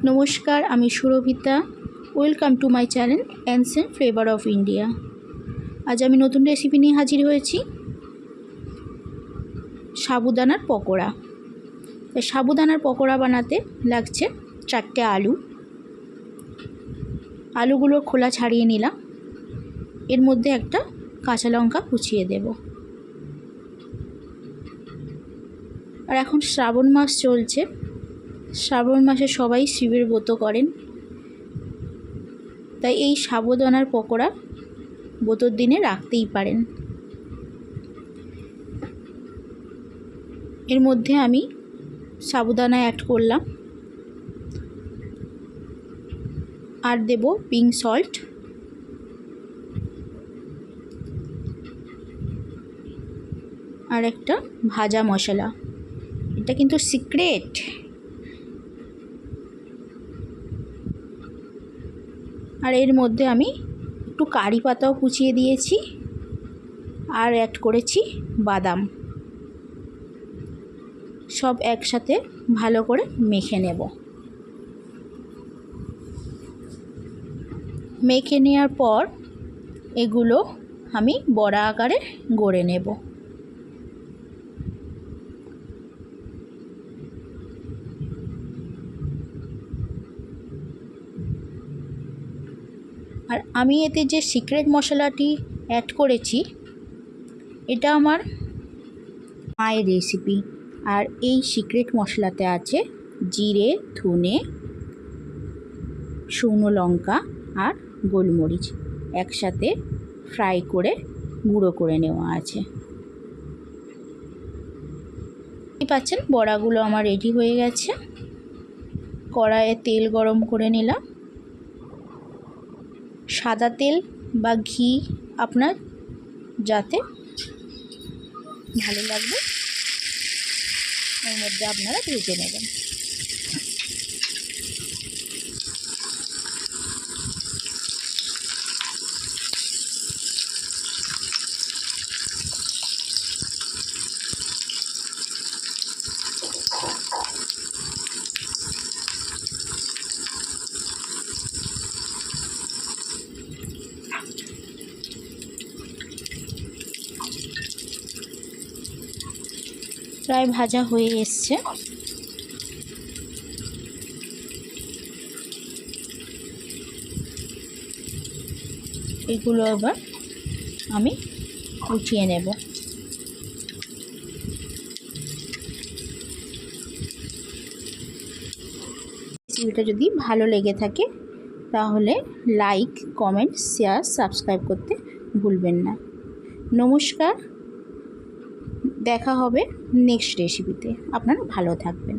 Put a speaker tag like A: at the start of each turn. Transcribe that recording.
A: নমস্কার, আমি Surbhita. Welcome to my channel ancient flavour of India. আজ আমি নতুন রেসিপি নিয়ে হাজির হয়েছি, সাবুদানার পকোড়া। সাবুদানার পকোড়া বানাতে লাগছে 4টে আলু। আলুগুলোর খোলা ছাড়িয়ে নিলাম। এর মধ্যে একটা কাঁচা লঙ্কা কুচিয়ে দেব। আর এখন শ্রাবণ মাস চলছে। শ্রাবণ মাসে সবাই শিবের ব্রত করেন, তাই এই সাবুদানার পকোড়া ব্রতর দিনে রাখতেই পারেন। এর মধ্যে আমি সাবুদানা অ্যাড করলাম, আর দেব পিঙ্ক সল্ট, আর একটা ভাজা মশলা। এটা কিন্তু সিক্রেট। আর এর মধ্যে আমি একটু কারি পাতাও কুচিয়ে দিয়েছি, আর অ্যাড করেছি বাদাম। সব একসাথে ভালো করে মেখে নেব। মেখে নেওয়ার পর এগুলো আমি বড়া আকারে গড়ে নেব। আর আমি এতে যে সিক্রেট মশলাটি অ্যাড করেছি, এটা আমার মায়ের রেসিপি। আর এই সিক্রেট মশলাতে আছে জিরে, ধনে, শুকনো লঙ্কা আর গোলমরিচ একসাথে ফ্রাই করে গুঁড়ো করে নেওয়া আছে। দেখতে পাচ্ছেন বড়াগুলো আমার রেডি হয়ে গেছে। কড়াইয়ে তেল গরম করে নিলাম। সাদা তেল বা ঘি আপনার যাতে ভালো লাগবে এর মধ্যে আপনারা ভেজে নেবেন। প্রায় ভাজা হয়ে এসছে। এগুলো এবার আমি উঠিয়ে নেব। রেসিপিটা যদি ভালো লেগে থাকে তাহলে লাইক, কমেন্ট, শেয়ার, সাবস্ক্রাইব করতে ভুলবেন না। নমস্কার, দেখা হবে নেক্সট রেসিপিতে। আপনারা ভালো থাকবেন।